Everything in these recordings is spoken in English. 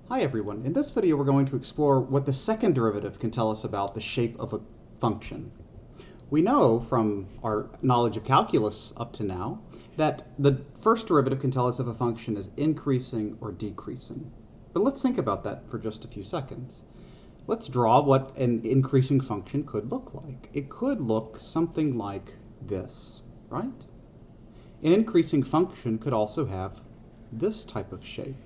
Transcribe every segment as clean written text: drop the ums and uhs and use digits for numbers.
Hi everyone. In this video we're going to explore what the second derivative can tell us about the shape of a function. We know from our knowledge of calculus up to now that the first derivative can tell us if a function is increasing or decreasing. But let's think about that for just a few seconds. Let's draw what an increasing function could look like. It could look something like this, right? An increasing function could also have this type of shape.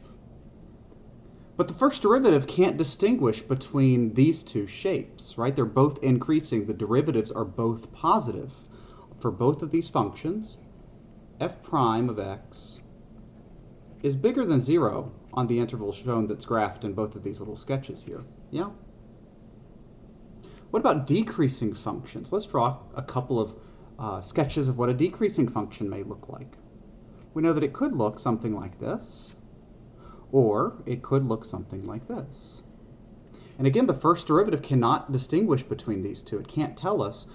But the first derivative can't distinguish between these two shapes, right? They're both increasing. The derivatives are both positive. For both of these functions, f prime of x is bigger than 0 on the interval shown that's graphed in both of these little sketches here. Yeah? What about decreasing functions? Let's draw a couple of sketches of what a decreasing function may look like. We know that it could look something like this, or it could look something like this. And again, the first derivative cannot distinguish between these two. It can't tell us,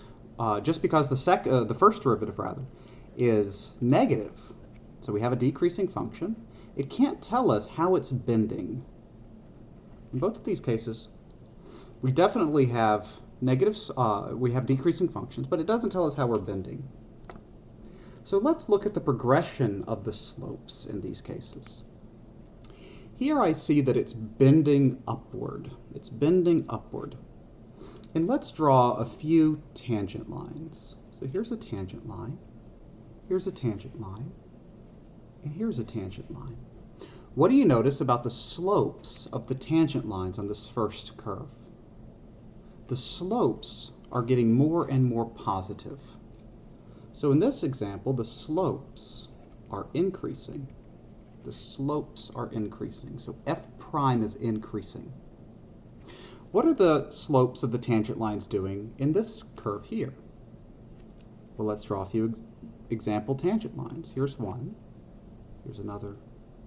just because the first derivative is negative, so we have a decreasing function, it can't tell us how it's bending. In both of these cases, we definitely have we have decreasing functions, but it doesn't tell us how we're bending. So let's look at the progression of the slopes in these cases. Here I see that it's bending upward. It's bending upward. And let's draw a few tangent lines. So here's a tangent line, here's a tangent line, and here's a tangent line. What do you notice about the slopes of the tangent lines on this first curve? The slopes are getting more and more positive. So in this example, the slopes are increasing. The slopes are increasing. So f prime is increasing. What are the slopes of the tangent lines doing in this curve here? Well, let's draw a few example tangent lines. Here's one, here's another,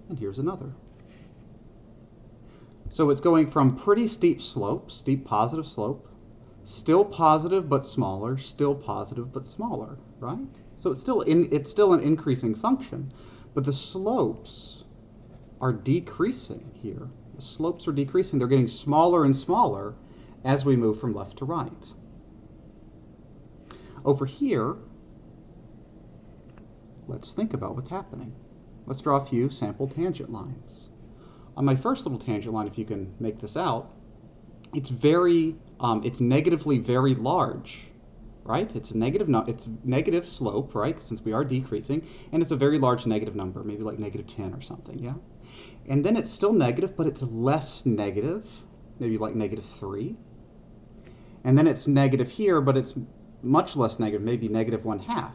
and here's another. So it's going from pretty steep slope, steep positive slope, still positive but smaller, still positive but smaller, right? So it's still an increasing function. But the slopes are decreasing here. The slopes are decreasing. They're getting smaller and smaller as we move from left to right. Over here, let's think about what's happening. Let's draw a few sample tangent lines. On my first little tangent line, if you can make this out, it's negatively very large. Right? It's negative slope, right? Since we are decreasing, and it's a very large negative number, maybe like negative 10 or something, yeah? And then it's still negative, but it's less negative, maybe like negative 3. And then it's negative here, but it's much less negative, maybe negative 1/2.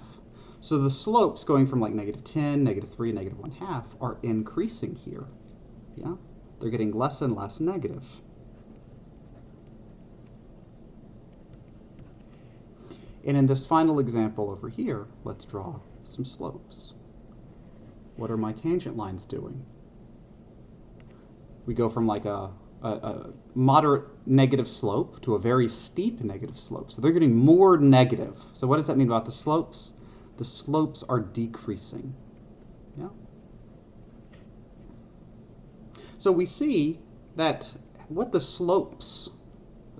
So the slopes going from like negative 10, negative 3, negative 1/2 are increasing here, yeah? They're getting less and less negative. And in this final example over here, let's draw some slopes. What are my tangent lines doing? We go from like a moderate negative slope to a very steep negative slope. So they're getting more negative. So what does that mean about the slopes? The slopes are decreasing. Yeah? So we see that what the slopes,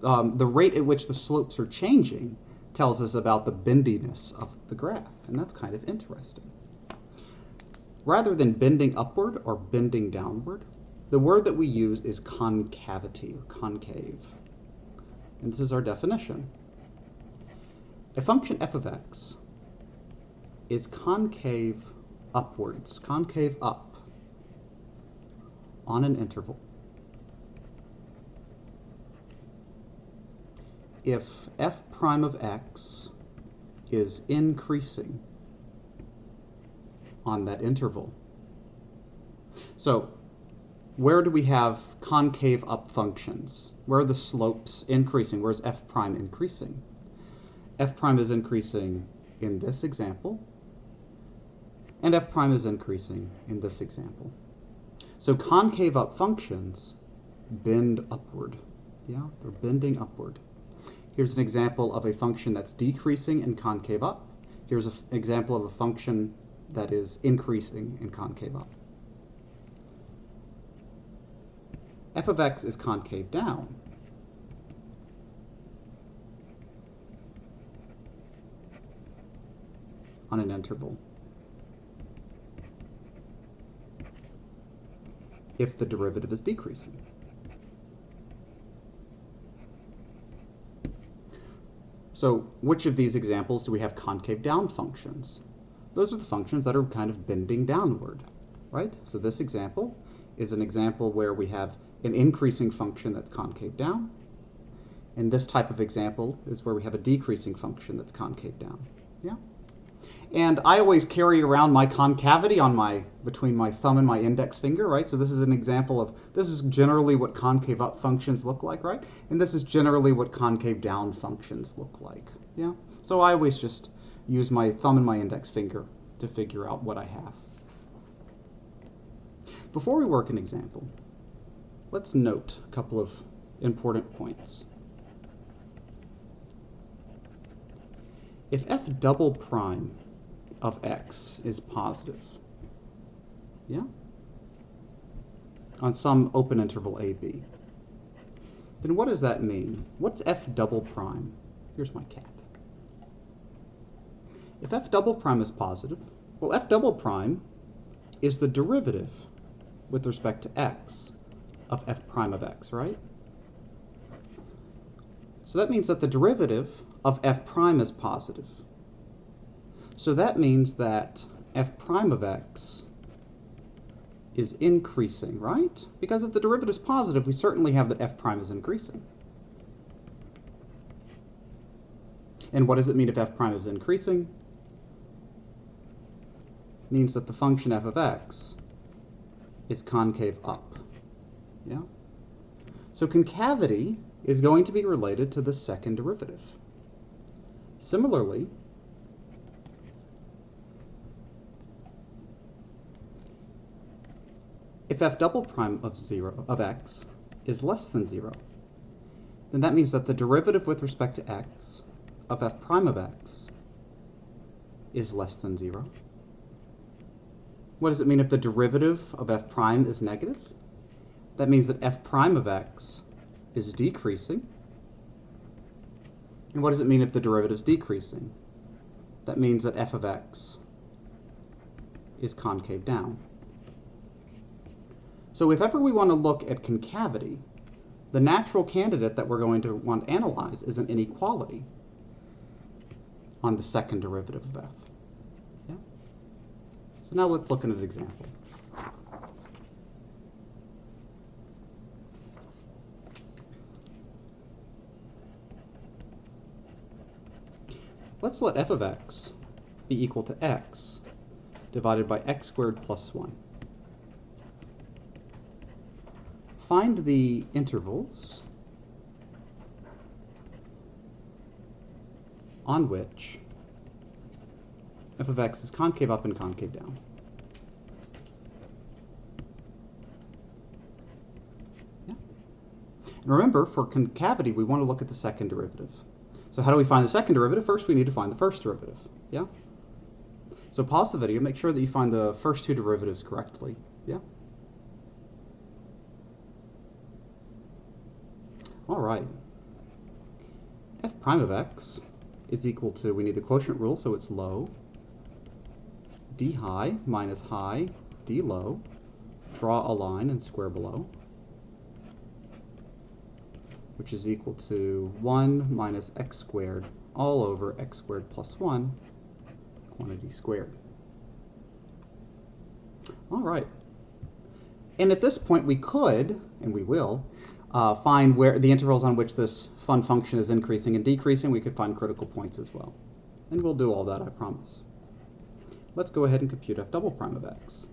the rate at which the slopes are changing, tells us about the bendiness of the graph, and that's kind of interesting. Rather than bending upward or bending downward, the word that we use is concavity, or concave. And this is our definition. A function f of x is concave upwards, concave up, on an interval if f prime of x is increasing on that interval. So where do we have concave up functions? Where are the slopes increasing? Where's f prime increasing? F prime is increasing in this example, and f prime is increasing in this example. So concave up functions bend upward. Yeah, they're bending upward. Here's an example of a function that's decreasing and concave up. Here's an example of a function that is increasing and concave up. f of x is concave down, on an interval if the derivative is decreasing. So which of these examples do we have concave down functions? Those are the functions that are kind of bending downward, right? So this example is an example where we have an increasing function that's concave down, and this type of example is where we have a decreasing function that's concave down. Yeah? And I always carry around my concavity on between my thumb and my index finger, right? So this is an example of, this is generally what concave up functions look like, right? And this is generally what concave down functions look like, yeah? So I always just use my thumb and my index finger to figure out what I have. Before we work an example, let's note a couple of important points. If f double prime of x is positive, yeah, on some open interval ab, then what does that mean? What's f double prime? Here's my cat. If f double prime is positive, well, f double prime is the derivative with respect to x of f prime of x, right? So that means that the derivative of f prime is positive. So that means that f prime of x is increasing, right? Because if the derivative is positive, we certainly have that f prime is increasing. And what does it mean if f prime is increasing? It means that the function f of x is concave up. Yeah? So concavity is going to be related to the second derivative. Similarly, if f double prime of x is less than 0, then that means that the derivative with respect to x of f prime of x is less than 0. What does it mean if the derivative of f prime is negative? That means that f prime of x is decreasing. And what does it mean if the derivative is decreasing? That means that f of x is concave down. So if ever we want to look at concavity, the natural candidate that we're going to want to analyze is an inequality on the second derivative of f. Yeah? So now let's look at an example. Let's let f of x be equal to x divided by x squared plus 1. Find the intervals on which f of x is concave up and concave down. Yeah. And remember, for concavity, we want to look at the second derivative. So how do we find the second derivative? First, we need to find the first derivative. Yeah? So pause the video, make sure that you find the first two derivatives correctly. Yeah? All right. F prime of x is equal to, we need the quotient rule, so it's low, d high minus high, d low, draw a line and square below, which is equal to 1 minus x squared all over x squared plus 1, quantity squared. All right. And at this point we could, and we will, find where the intervals on which this fun function is increasing and decreasing. We could find critical points as well. And we'll do all that, I promise. Let's go ahead and compute f double prime of x.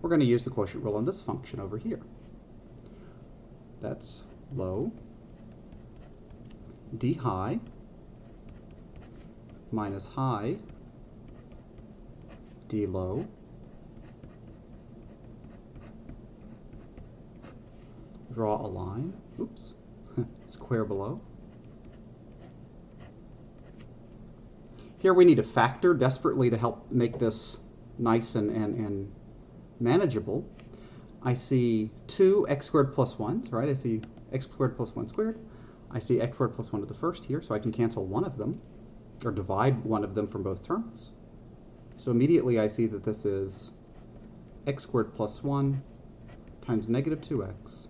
We're going to use the quotient rule on this function over here. That's low, d high, minus high, d low, draw a line, oops, square below. Here we need a factor desperately to help make this nice and manageable. I see two x squared plus 1, right? I see x squared plus 1 squared. I see x squared plus 1 to the first here, so I can cancel one of them, or divide one of them from both terms. So immediately I see that this is x squared plus 1 times negative 2x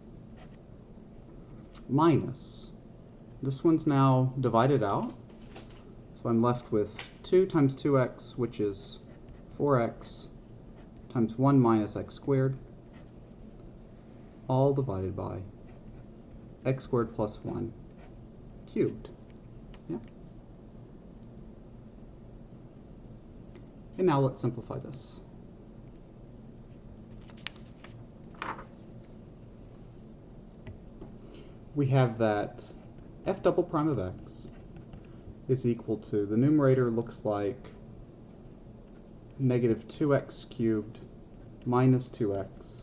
minus, this one's now divided out, so I'm left with 2 times 2x, which is 4x, times 1 minus x squared, all divided by x squared plus 1 cubed. Yeah. And now let's simplify this. We have that f double prime of x is equal to, the numerator looks like negative 2x cubed minus 2x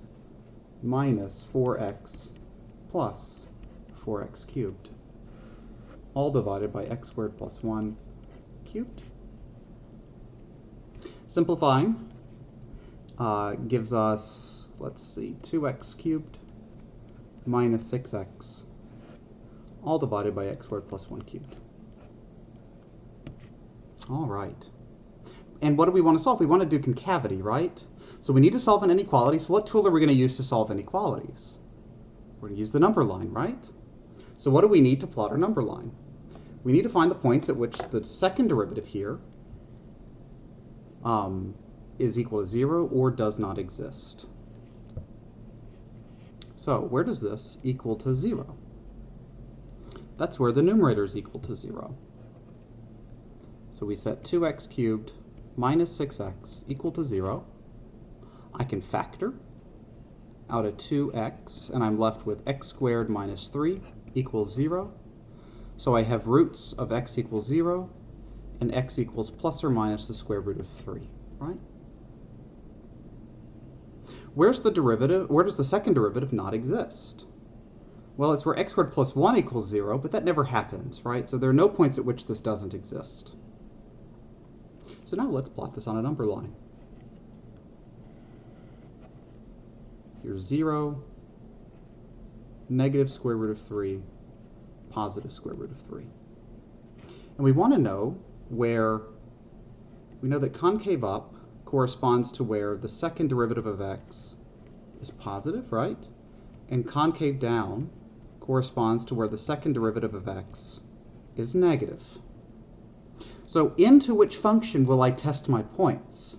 minus 4x plus 4x cubed, all divided by x squared plus 1 cubed. Simplifying gives us, let's see, 2x cubed minus 6x, all divided by x squared plus 1 cubed. All right. And what do we want to solve? We want to do concavity, right? So we need to solve an inequality. So what tool are we going to use to solve inequalities? We're going to use the number line, right? So what do we need to plot our number line? We need to find the points at which the second derivative here is equal to 0 or does not exist. So where does this equal to 0? That's where the numerator is equal to 0. So we set 2x cubed minus 6x equal to 0. I can factor out of 2x, and I'm left with x squared minus 3 equals 0. So I have roots of x equals 0, and x equals plus or minus the square root of 3, right? Where's the derivative? Where does the second derivative not exist? Well, it's where x squared plus 1 equals 0, but that never happens, right? So there are no points at which this doesn't exist. So now let's plot this on a number line. Here's 0, negative square root of 3, positive square root of 3. And we want to know where, we know that concave up corresponds to where the second derivative of x is positive, right? And concave down corresponds to where the second derivative of x is negative. So into which function will I test my points?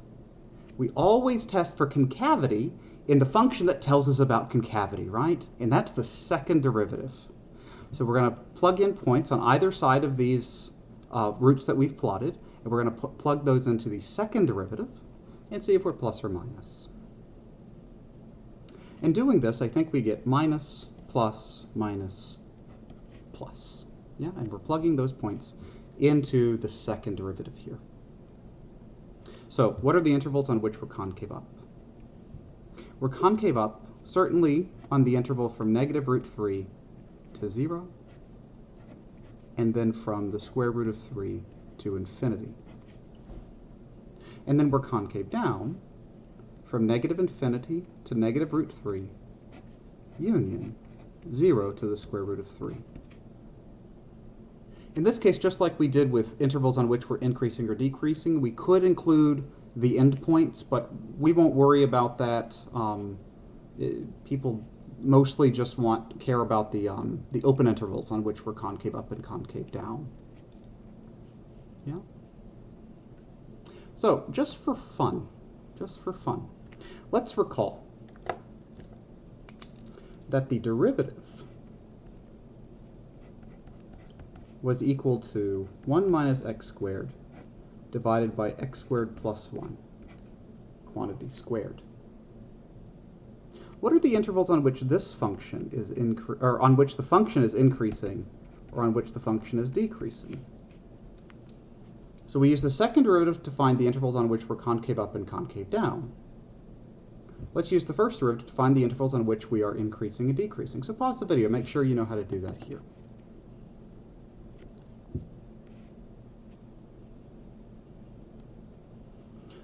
We always test for concavity in the function that tells us about concavity, right? And that's the second derivative. So we're going to plug in points on either side of these roots that we've plotted, and we're going to plug those into the second derivative and see if we're plus or minus. In doing this, I think we get minus, plus, minus, plus. Yeah, and we're plugging those points into the second derivative here. So what are the intervals on which we're concave up? We're concave up certainly on the interval from negative root 3 to 0, and then from the square root of 3 to infinity. And then we're concave down from negative infinity to negative root 3, union 0 to the square root of 3. In this case, just like we did with intervals on which we're increasing or decreasing, we could include the endpoints, but we won't worry about that. People mostly just care about the open intervals on which we're concave up and concave down. Yeah. So just for fun, let's recall that the derivative was equal to 1 minus x squared divided by x squared plus 1, quantity squared. What are the intervals on which this function is on which the function is increasing or on which the function is decreasing? So we use the second derivative to find the intervals on which we're concave up and concave down. Let's use the first derivative to find the intervals on which we are increasing and decreasing. So pause the video, make sure you know how to do that here.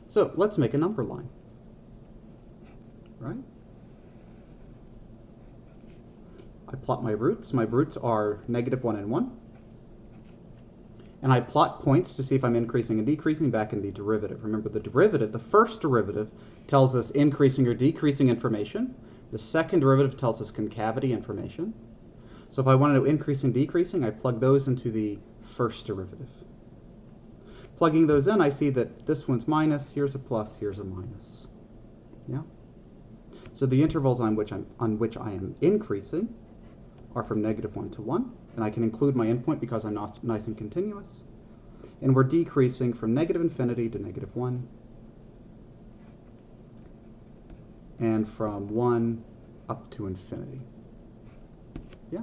So let's make a number line, right? I plot my roots. My roots are -1 and 1. And I plot points to see if I'm increasing and decreasing back in the derivative. Remember, the derivative, the first derivative, tells us increasing or decreasing information. The second derivative tells us concavity information. So if I want to know increasing, decreasing, I plug those into the first derivative. Plugging those in, I see that this one's minus, here's a plus, here's a minus. Yeah. So the intervals on which I am increasing are from -1 to 1, and I can include my endpoint because I'm nice and continuous. And we're decreasing from -infinity to -1, and from 1 up to infinity. Yeah?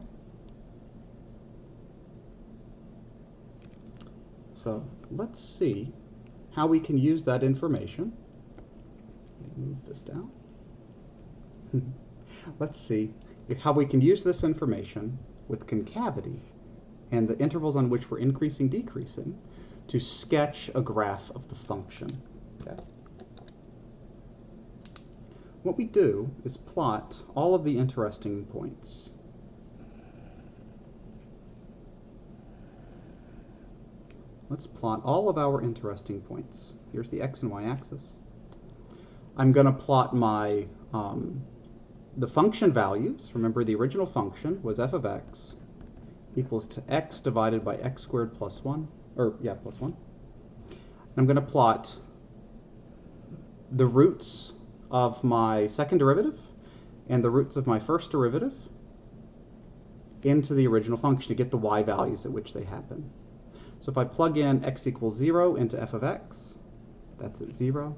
So let's see how we can use that information. Let me move this down. Let's see how we can use this information with concavity and the intervals on which we're increasing, decreasing to sketch a graph of the function. Okay. What we do is plot all of the interesting points. Let's plot all of our interesting points. Here's the x and y axis. I'm going to plot my the function values. Remember, the original function was f of x equals to x divided by x squared plus 1, plus 1. I'm going to plot the roots of my second derivative and the roots of my first derivative into the original function to get the y values at which they happen. So if I plug in x equals 0 into f of x, that's at 0.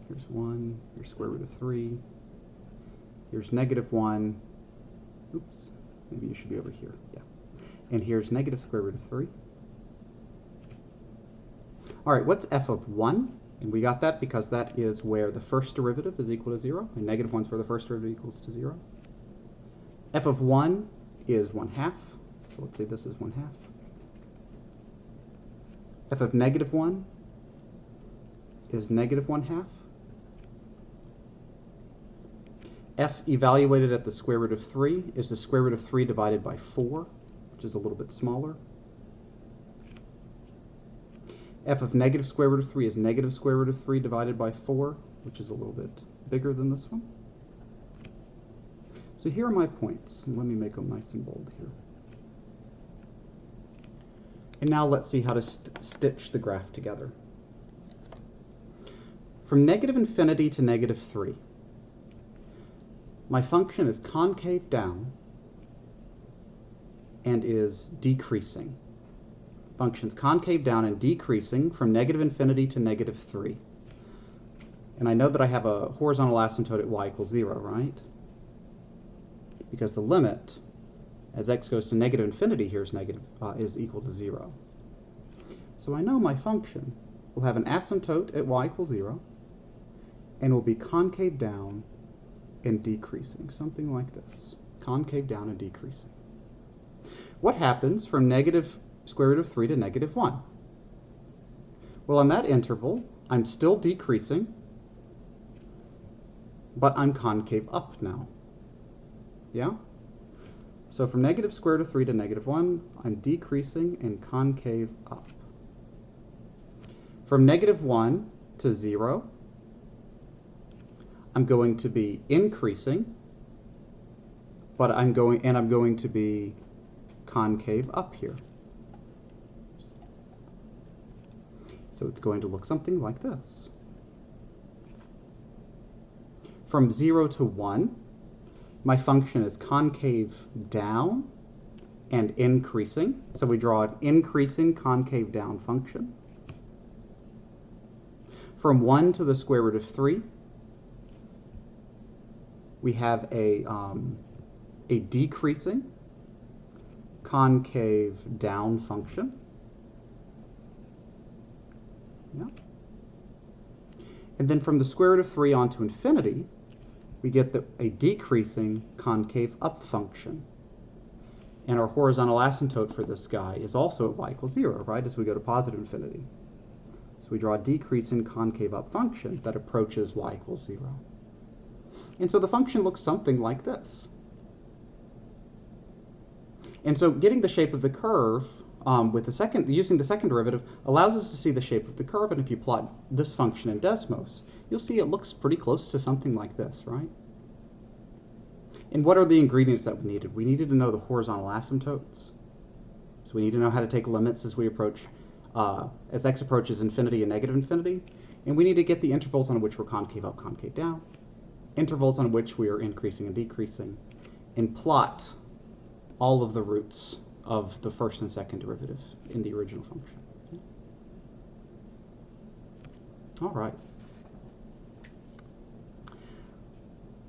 Here's 1, here's square root of 3, here's -1, oops, maybe you should be over here, yeah. And here's negative square root of 3. All right, what's f of 1? And we got that because that is where the first derivative is equal to 0, and -1 is where the first derivative equals to 0. F of 1 is 1/2, so let's say this is 1/2. F of -1 is -1/2. F evaluated at the square root of 3 is the square root of 3 divided by 4, which is a little bit smaller. F of negative square root of 3 is negative square root of 3 divided by 4, which is a little bit bigger than this one. So here are my points, and let me make them nice and bold here. And now let's see how to stitch the graph together. From -infinity to -3, my function is concave down and is decreasing. Function's concave down and decreasing from -infinity to -3. And I know that I have a horizontal asymptote at y equals 0, right? Because the limit as x goes to -infinity here is equal to 0. So I know my function will have an asymptote at y equals 0 and will be concave down and decreasing, something like this. Concave down and decreasing. What happens from negative square root of 3 to -1? Well, in that interval, I'm still decreasing, but I'm concave up now. Yeah? So from negative square root of 3 to -1, I'm decreasing and concave up. From -1 to 0, I'm going to be increasing, but I'm going to be concave up here. So it's going to look something like this. From 0 to 1, my function is concave down and increasing. So we draw an increasing concave down function. From 1 to the square root of 3, we have a decreasing concave down function. Yeah. And then from the square root of 3 on to infinity, we get a decreasing concave up function. And our horizontal asymptote for this guy is also at y equals 0, right, as we go to positive infinity. So we draw a decreasing concave up function that approaches y equals 0. And so the function looks something like this. And so getting the shape of the curve with using the second derivative allows us to see the shape of the curve, and if you plot this function in Desmos, you'll see it looks pretty close to something like this, right? And what are the ingredients that we needed? We needed to know the horizontal asymptotes. So we need to know how to take limits as we approach, as x approaches infinity and negative infinity, and we need to get the intervals on which we're concave up, concave down, intervals on which we are increasing and decreasing, and plot all of the roots of the first and second derivative in the original function. All right.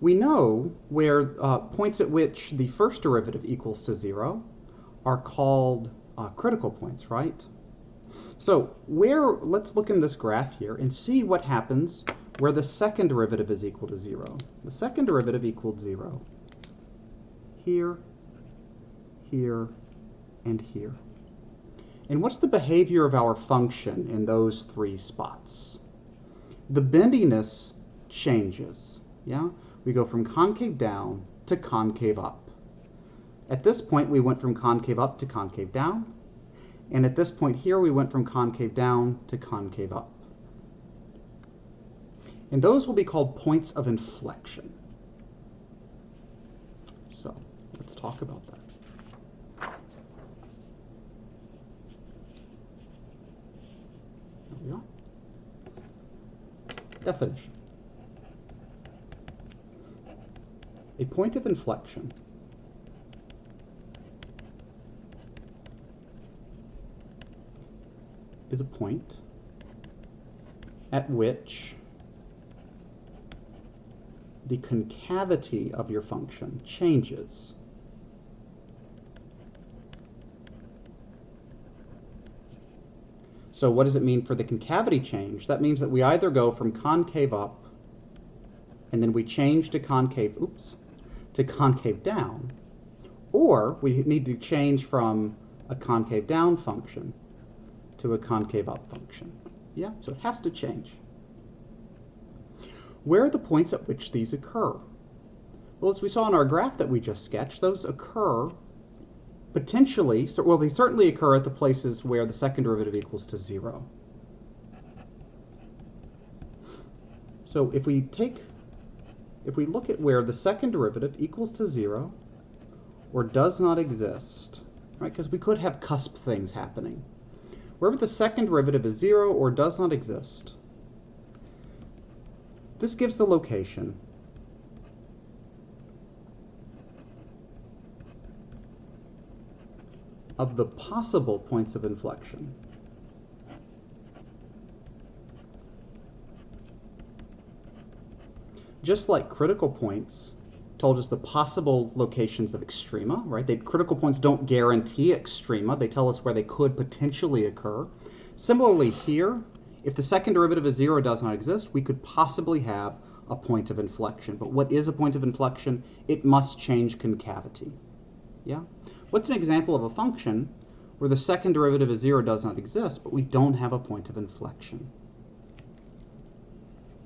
We know where points at which the first derivative equals to 0 are called critical points, right? So let's look in this graph here and see what happens where the second derivative is equal to 0. The second derivative equaled 0 here, here, and here. And what's the behavior of our function in those three spots? The bendiness changes, yeah? We go from concave down to concave up. At this point, we went from concave up to concave down. And at this point here, we went from concave down to concave up. And those will be called points of inflection. So let's talk about that. There we are. Definition. A point of inflection is a point at which the concavity of your function changes. So what does it mean for the concavity change? That means that we either go from concave up and then we change to concave down, or we need to change from a concave down function to a concave up function. Yeah, so it has to change. Where are the points at which these occur? Well, as we saw in our graph that we just sketched, those occur potentially, well, they certainly occur at the places where the second derivative equals to 0. So if we look at where the second derivative equals to 0 or does not exist, right, because we could have cusp things happening. Wherever the second derivative is 0 or does not exist, this gives the location of the possible points of inflection. Just like critical points told us the possible locations of extrema, right? Critical points don't guarantee extrema. They tell us where they could potentially occur. Similarly here, if the second derivative of 0 does not exist, we could possibly have a point of inflection. But what is a point of inflection? It must change concavity. Yeah? What's an example of a function where the second derivative of 0 does not exist, but we don't have a point of inflection?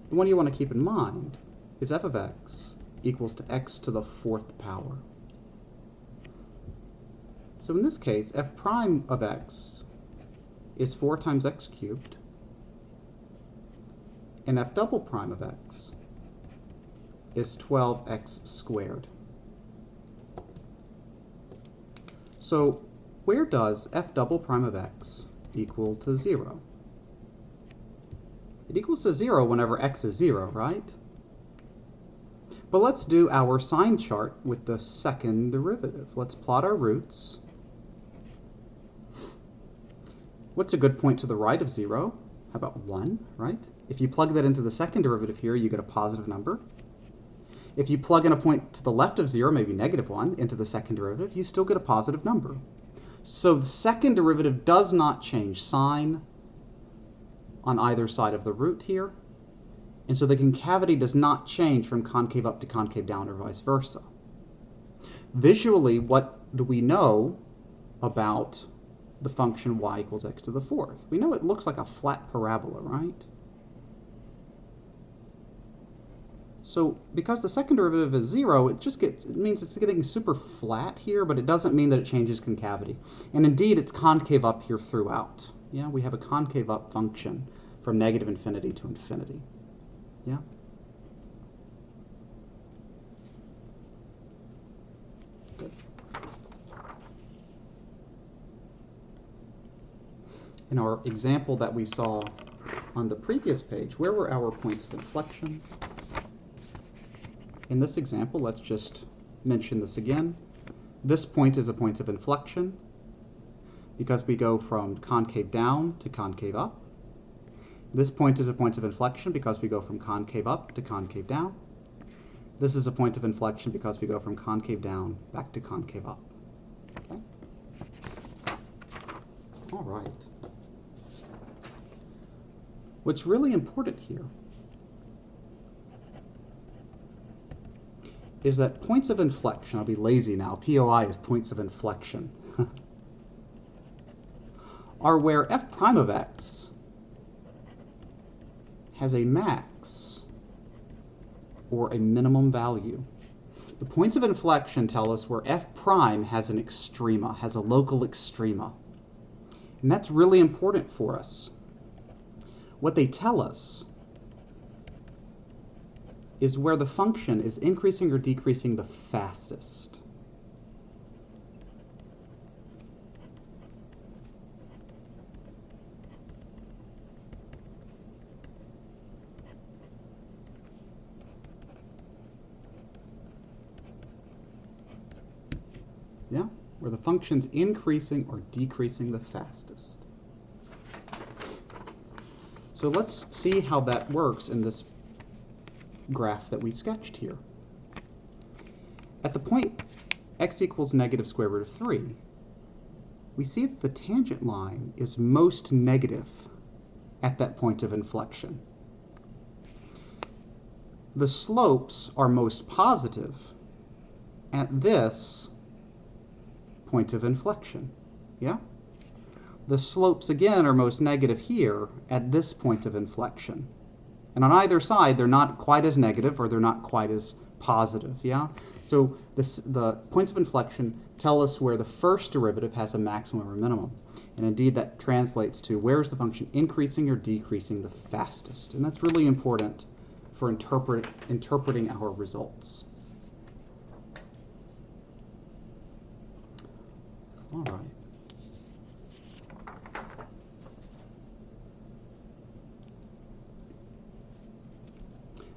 The one you want to keep in mind is f of x equals to x to the 4th power. So in this case, f prime of x is 4 times x cubed, and f double prime of x is 12x squared. So where does f double prime of x equal to 0? It equals to 0 whenever x is 0, right? But let's do our sign chart with the second derivative. Let's plot our roots. What's a good point to the right of 0? How about 1, right? If you plug that into the second derivative here, you get a positive number. If you plug in a point to the left of 0, maybe negative 1, into the second derivative, you still get a positive number. So the second derivative does not change sign on either side of the root here. And so the concavity does not change from concave up to concave down or vice versa. Visually, what do we know about the function y equals x to the 4th? We know it looks like a flat parabola, right? So because the second derivative is 0, it means it's getting super flat here, but it doesn't mean that it changes concavity. And indeed, it's concave up here throughout. Yeah, we have a concave up function from negative infinity to infinity. Yeah. Good. In our example that we saw on the previous page, where were our points of inflection? In this example, let's just mention this again. This point is a point of inflection because we go from concave down to concave up. This point is a point of inflection because we go from concave up to concave down. This is a point of inflection because we go from concave down back to concave up. Okay? All right. What's really important here is that points of inflection, I'll be lazy now, POI is points of inflection, are where f prime of x has a max or a minimum value. The points of inflection tell us where f prime has an extrema, has a local extrema. And that's really important for us. What they tell us is where the function is increasing or decreasing the fastest. Yeah, where the function's increasing or decreasing the fastest. So let's see how that works in this graph that we sketched here. At the point x equals negative square root of 3, we see that the tangent line is most negative at that point of inflection. The slopes are most positive at this point of inflection. Yeah? The slopes, again, are most negative here at this point of inflection. And on either side, they're not quite as negative or they're not quite as positive, yeah? So the points of inflection tell us where the first derivative has a maximum or minimum. And indeed, that translates to where is the function increasing or decreasing the fastest. And that's really important for interpreting our results. All right.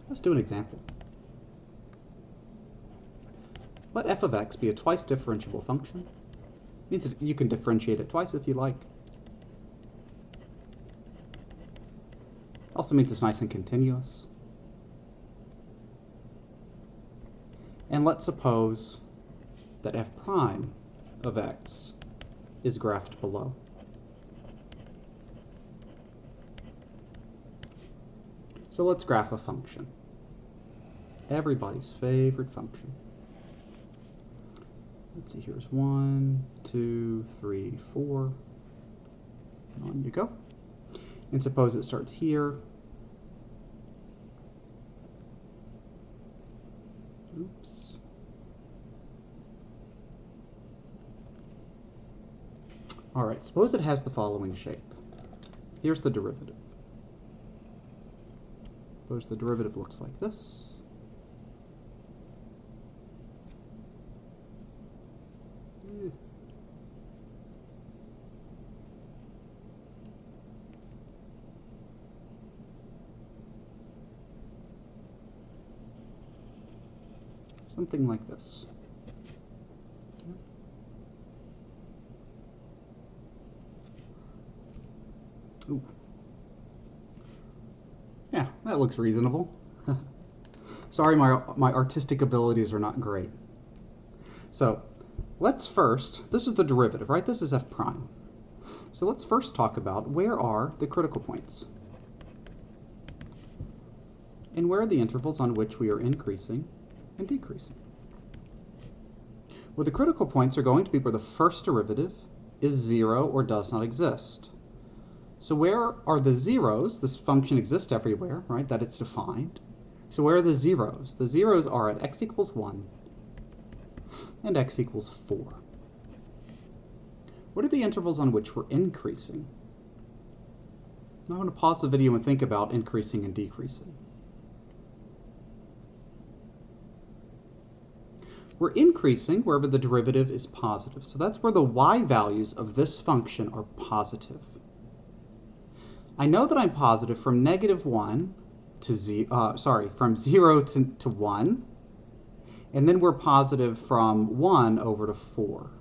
Let's do an example. Let f of x be a twice differentiable function. It means that you can differentiate it twice if you like. Also means it's nice and continuous. And let's suppose that f prime of x is graphed below. So let's graph a function. Everybody's favorite function. Let's see, here's 1, 2, 3, 4. On you go. And suppose it starts here. Oops. All right, suppose it has the following shape. Here's the derivative. Suppose the derivative looks like this. Something like this. Ooh. Yeah, that looks reasonable. Sorry, my artistic abilities are not great. So let's first, this is the derivative, right? This is f prime. So let's first talk about where are the critical points? And where are the intervals on which we are increasing and decreasing? Well, the critical points are going to be where the first derivative is 0 or does not exist. So where are the zeros? This function exists everywhere, right, that it's defined. So where are the zeros? The zeros are at x equals 1 and x equals 4. What are the intervals on which we're increasing? I want to pause the video and think about increasing and decreasing. We're increasing wherever the derivative is positive. So that's where the y values of this function are positive. I know that I'm positive from negative 1 to from 0 to 1. And then we're positive from 1 over to 4.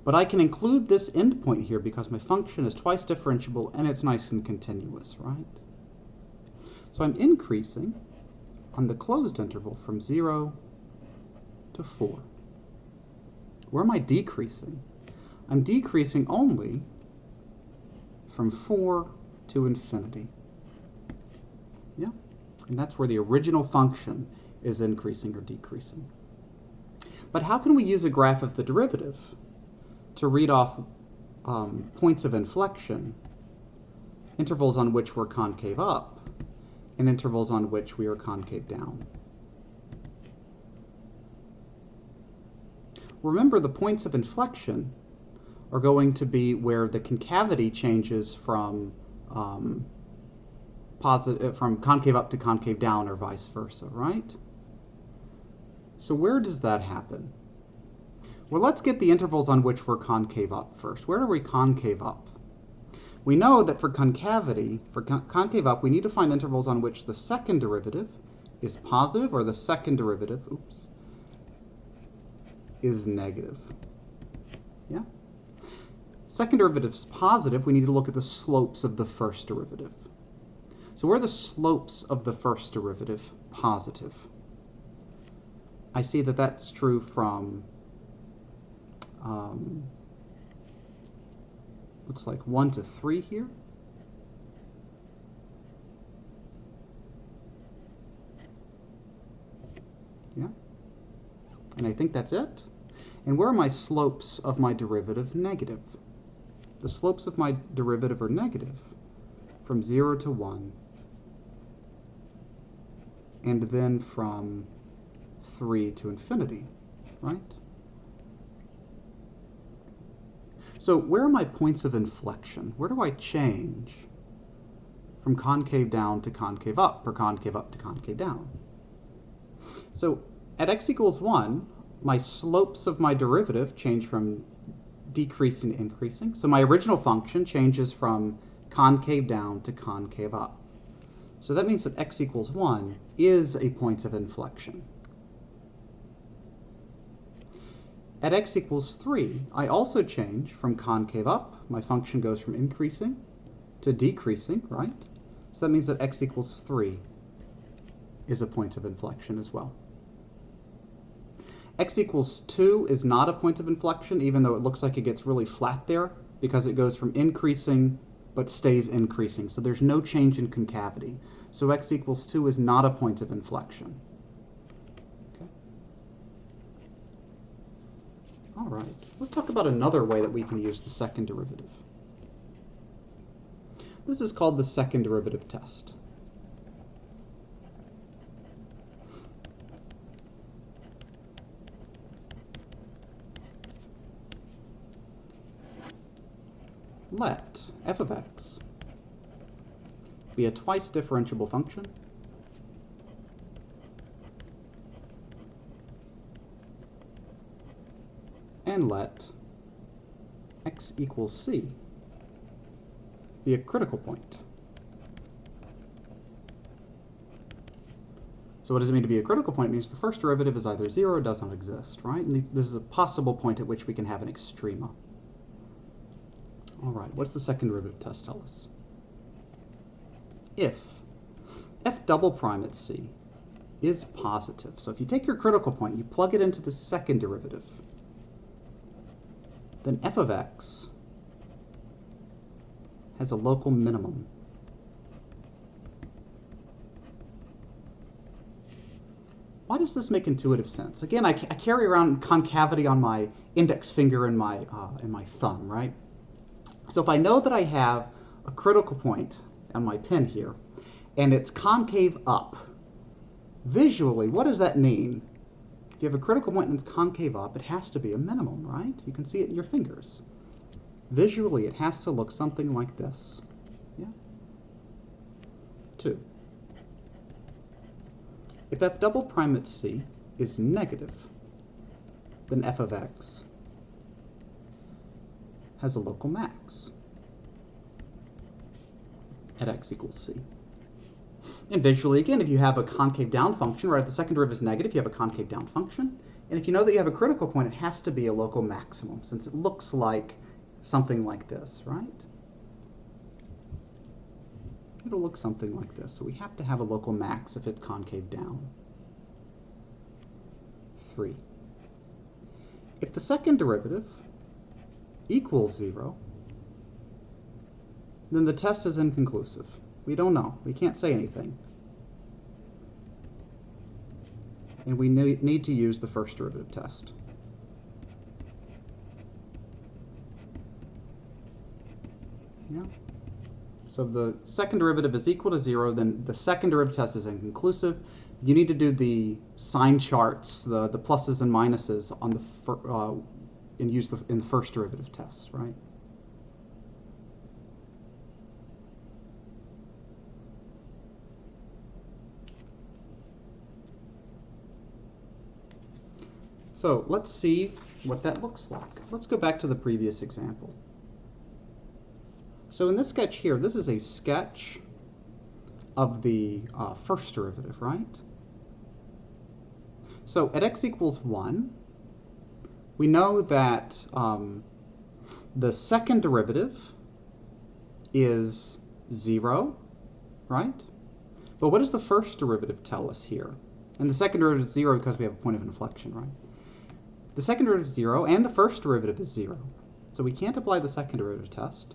But I can include this endpoint here because my function is twice differentiable and it's nice and continuous, right? So I'm increasing on the closed interval from 0 to 4. Where am I decreasing? I'm decreasing only from 4 to infinity. Yeah, and that's where the original function is increasing or decreasing. But how can we use a graph of the derivative to read off points of inflection, intervals on which we're concave up, and intervals on which we are concave down? Remember, the points of inflection are going to be where the concavity changes from concave up to concave down or vice versa, right? So where does that happen? Well, let's get the intervals on which we're concave up first. Where are we concave up? We know that for concavity, for concave up, we need to find intervals on which the second derivative is positive or the second derivative, is negative. Yeah? Second derivative is positive, we need to look at the slopes of the first derivative. So where are the slopes of the first derivative positive? I see that that's true from looks like 1 to 3 here. Yeah. And I think that's it. And where are my slopes of my derivative negative? The slopes of my derivative are negative from 0 to 1, and then from 3 to infinity, right? So where are my points of inflection? Where do I change from concave down to concave up, or concave up to concave down? So at x equals 1, my slopes of my derivative change from decreasing to increasing. So my original function changes from concave down to concave up. So that means that x equals 1 is a point of inflection. At x equals 3, I also change from concave up. My function goes from increasing to decreasing, right? So that means that x equals 3 is a point of inflection as well. X equals 2 is not a point of inflection, even though it looks like it gets really flat there, because it goes from increasing but stays increasing. So there's no change in concavity. So x equals 2 is not a point of inflection. All right, let's talk about another way that we can use the second derivative. This is called the second derivative test. Let f of x be a twice differentiable function and let x equals c be a critical point. So what does it mean to be a critical point? It means the first derivative is either 0 or does not exist, right? And this is a possible point at which we can have an extrema. All right, what's the second derivative test tell us? If f double prime at c is positive, so if you take your critical point, you plug it into the second derivative, then f of x has a local minimum. Why does this make intuitive sense? Again, I carry around concavity on my index finger and my thumb, right? So if I know that I have a critical point on my pen here, and it's concave up, Visually, what does that mean? If you have a critical point and it's concave up, it has to be a minimum, right? You can see it in your fingers. Visually, it has to look something like this. Yeah. 2. If f double prime at c is negative, then f of x has a local max at x equals c. And visually, again, if you have a concave down function, right, if the second derivative is negative, you have a concave down function. And if you know that you have a critical point, it has to be a local maximum, since it looks like something like this, right? It'll look something like this. So we have to have a local max if it's concave down. 3. If the second derivative equals 0, then the test is inconclusive. We don't know. We can't say anything. And we need to use the first derivative test. Yeah. So if the second derivative is equal to 0, then the second derivative test is inconclusive. You need to do the sign charts, the pluses and minuses on the and use in the first derivative test, right? So let's see what that looks like. Let's go back to the previous example. So in this sketch here, this is a sketch of the first derivative, right? So at x equals 1, we know that the second derivative is 0, right? But what does the first derivative tell us here? And the second derivative is 0 because we have a point of inflection, right? The second derivative is 0, and the first derivative is 0. So we can't apply the second derivative test.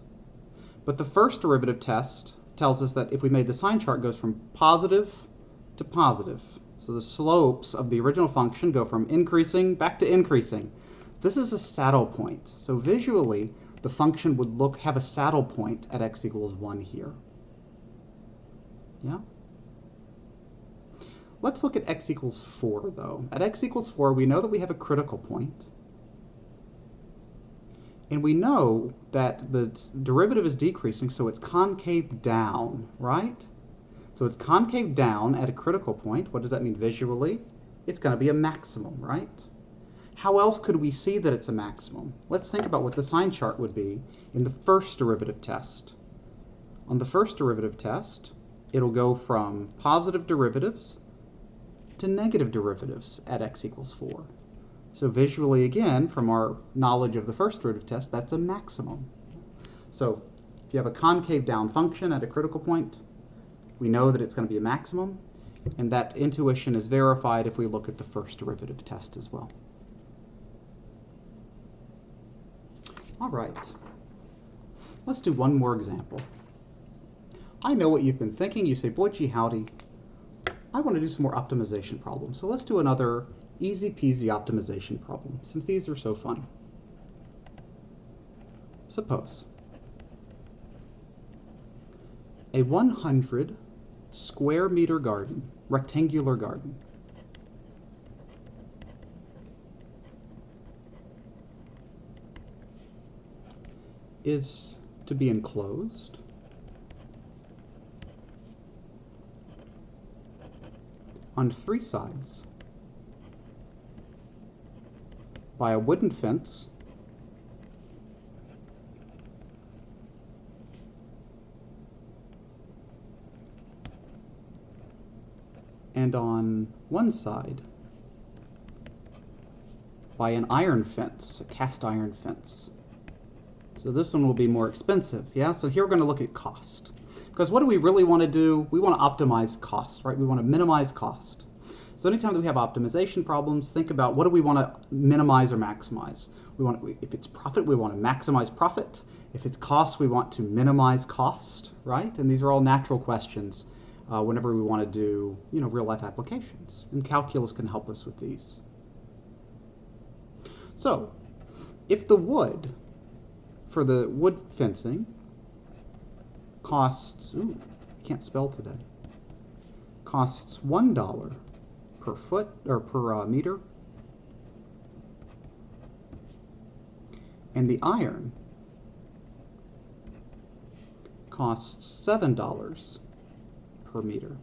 But the first derivative test tells us that if we made the sign chart, it goes from positive to positive. So the slopes of the original function go from increasing back to increasing. This is a saddle point. So visually, the function would have a saddle point at x equals 1 here. Yeah? Let's look at x equals 4, though. At x equals 4, we know that we have a critical point. And we know that the derivative is decreasing, so it's concave down, right? So it's concave down at a critical point. What does that mean visually? It's going to be a maximum, right? How else could we see that it's a maximum? Let's think about what the sign chart would be in the first derivative test. On the first derivative test, it'll go from positive derivatives to negative derivatives at x equals 4. So visually, again, from our knowledge of the first derivative test, that's a maximum. So if you have a concave down function at a critical point, we know that it's going to be a maximum, and that intuition is verified if we look at the first derivative test as well. All right, let's do one more example. I know what you've been thinking. You say, boy, gee, howdy, I want to do some more optimization problems. So let's do another easy peasy optimization problem, since these are so fun. Suppose a 100 square meter garden, rectangular garden, is to be enclosed on 3 sides by a wooden fence and on one side by an iron fence, a cast iron fence. So this one will be more expensive, yeah? So here we're going to look at cost. Because what do we really want to do? We want to optimize cost, right? We want to minimize cost. So anytime that we have optimization problems, think about what do we want to minimize or maximize. If it's profit, we want to maximize profit. If it's cost, we want to minimize cost, right? And these are all natural questions whenever we want to do, real-life applications. And calculus can help us with these. So, if the wood for the wood fencing costs, I can't spell today, costs $1 per foot or per meter. And the iron costs $7 per meter.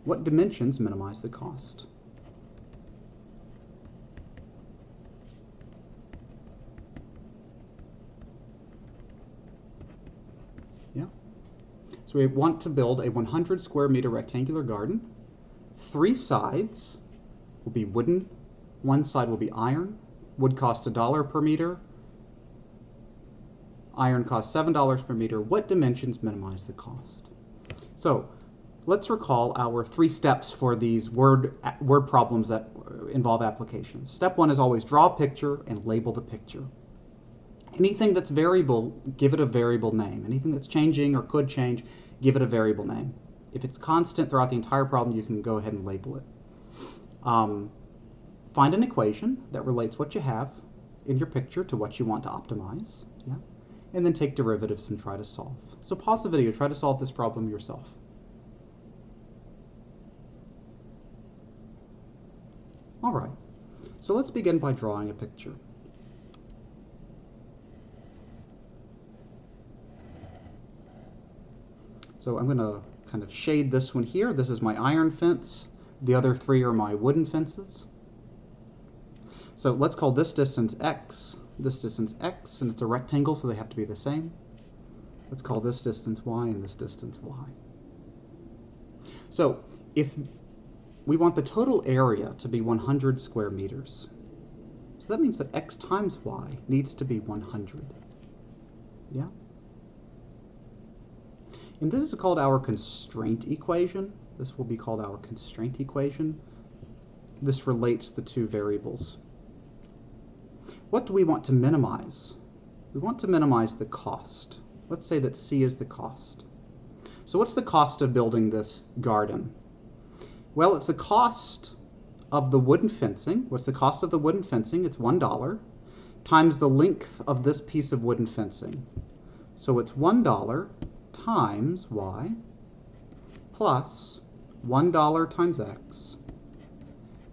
What dimensions minimize the cost? Yeah. So we want to build a 100 square meter rectangular garden. 3 sides will be wooden. 1 side will be iron. Wood costs $1 per meter. Iron costs $7 per meter. What dimensions minimize the cost? So let's recall our 3 steps for these word problems that involve applications. Step 1 is always draw a picture and label the picture. Anything that's variable, give it a variable name. Anything that's changing or could change, give it a variable name. If it's constant throughout the entire problem, you can go ahead and label it. Find an equation that relates what you have in your picture to what you want to optimize. Yeah? And then take derivatives and try to solve. So pause the video, try to solve this problem yourself. All right, so let's begin by drawing a picture. So I'm going to kind of shade this one here. This is my iron fence. The other 3 are my wooden fences. So let's call this distance x, and it's a rectangle, so they have to be the same. Let's call this distance y and this distance y. So if we want the total area to be 100 square meters, so that means that x times y needs to be 100. Yeah? And this is called our constraint equation. This will be called our constraint equation. This relates the 2 variables. What do we want to minimize? We want to minimize the cost. Let's say that C is the cost. So what's the cost of building this garden? Well, it's the cost of the wooden fencing. What's the cost of the wooden fencing? It's $1 times the length of this piece of wooden fencing. So it's $1 times y plus $1 times x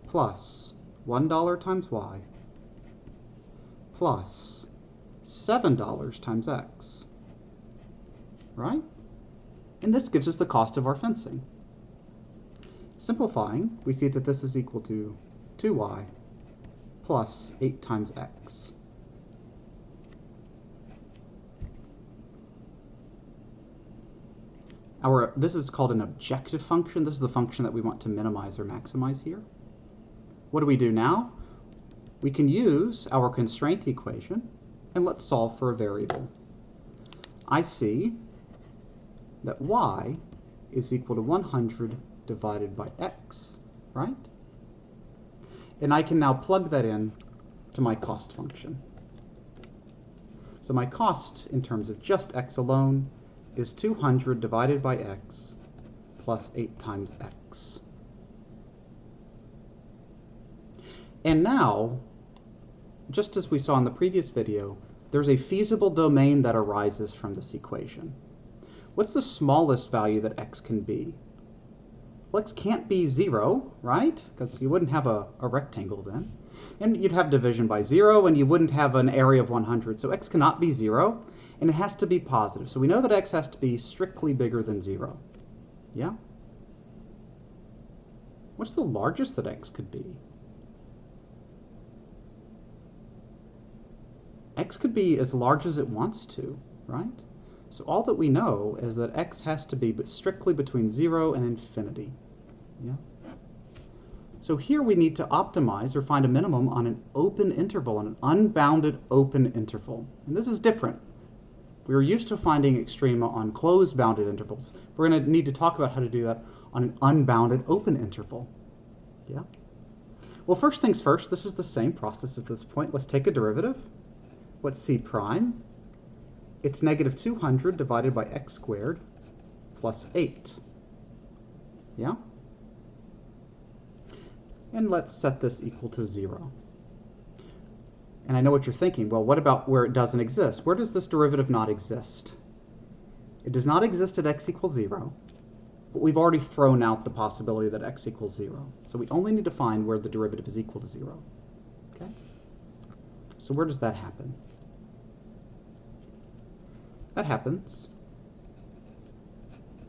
plus $1 times y plus $7 times x, right? And this gives us the cost of our fencing. Simplifying, we see that this is equal to 2y plus 8 times x. This is called an objective function. This is the function that we want to minimize or maximize here. What do we do now? We can use our constraint equation and let's solve for a variable. I see that y is equal to 100 divided by x, right? And I can now plug that in to my cost function. So my cost in terms of just x alone is 200 divided by x plus 8 times x. And now, just as we saw in the previous video, there's a feasible domain that arises from this equation. What's the smallest value that x can be? Well, x can't be 0, right? Because you wouldn't have a rectangle then. And you'd have division by 0, and you wouldn't have an area of 100. So x cannot be 0, and it has to be positive. So we know that x has to be strictly bigger than 0. Yeah? What's the largest that x could be? X could be as large as it wants to, right? So all that we know is that x has to be strictly between 0 and infinity. Yeah? So here we need to optimize or find a minimum on an open interval, on an unbounded open interval. And this is different. We are used to finding extrema on closed bounded intervals. We're going to need to talk about how to do that on an unbounded open interval. Yeah? Well, first things first, this is the same process at this point. Let's take a derivative. What's c prime? It's negative 200 divided by x squared plus 8. Yeah? And let's set this equal to 0. And I know what you're thinking. Well, what about where it doesn't exist? Where does this derivative not exist? It does not exist at x equals 0. but we've already thrown out the possibility that x equals 0. So we only need to find where the derivative is equal to 0. Okay? So where does that happen? That happens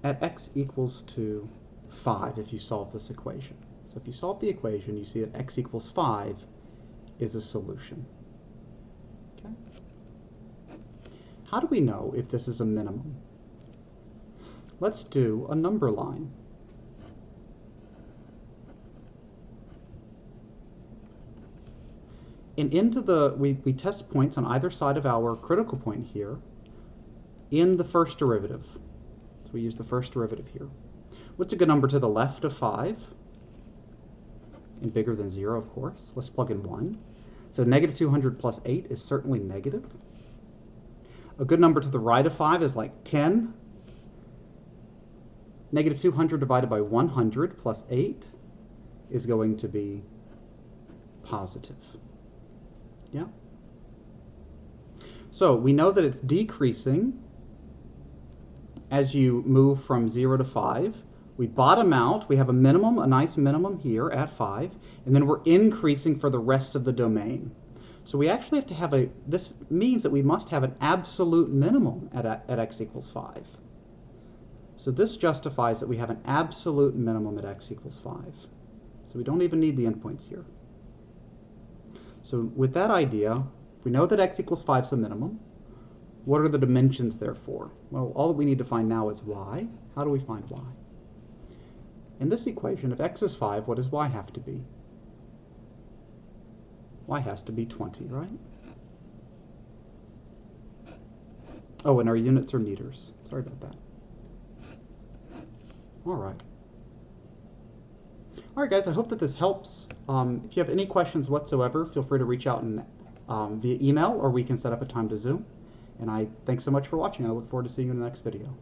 at x equals to 5 if you solve this equation. So if you solve the equation, you see that x equals 5 is a solution. Okay? How do we know if this is a minimum? Let's do a number line. And into the, we test points on either side of our critical point here in the first derivative. So we use the first derivative here. What's a good number to the left of 5? And bigger than 0, of course. Let's plug in 1. So negative 200 plus 8 is certainly negative. A good number to the right of 5 is like 10. Negative 200 divided by 100 plus 8 is going to be positive. Yeah? So we know that it's decreasing as you move from 0 to 5. We bottom out, we have a minimum, a nice minimum here at 5, and then we're increasing for the rest of the domain. So we actually have to have a, this means that we must have an absolute minimum at x equals 5. So this justifies that we have an absolute minimum at x equals 5. So we don't even need the endpoints here. So with that idea, we know that x equals 5 is a minimum. What are the dimensions therefore? Well, all that we need to find now is y. How do we find y? In this equation, if x is 5, what does y have to be? Y has to be 20, right? Oh, and our units are meters. Sorry about that. All right. All right, guys, I hope that this helps. If you have any questions whatsoever, feel free to reach out and, via email, or we can set up a time to Zoom. And thanks so much for watching. I look forward to seeing you in the next video.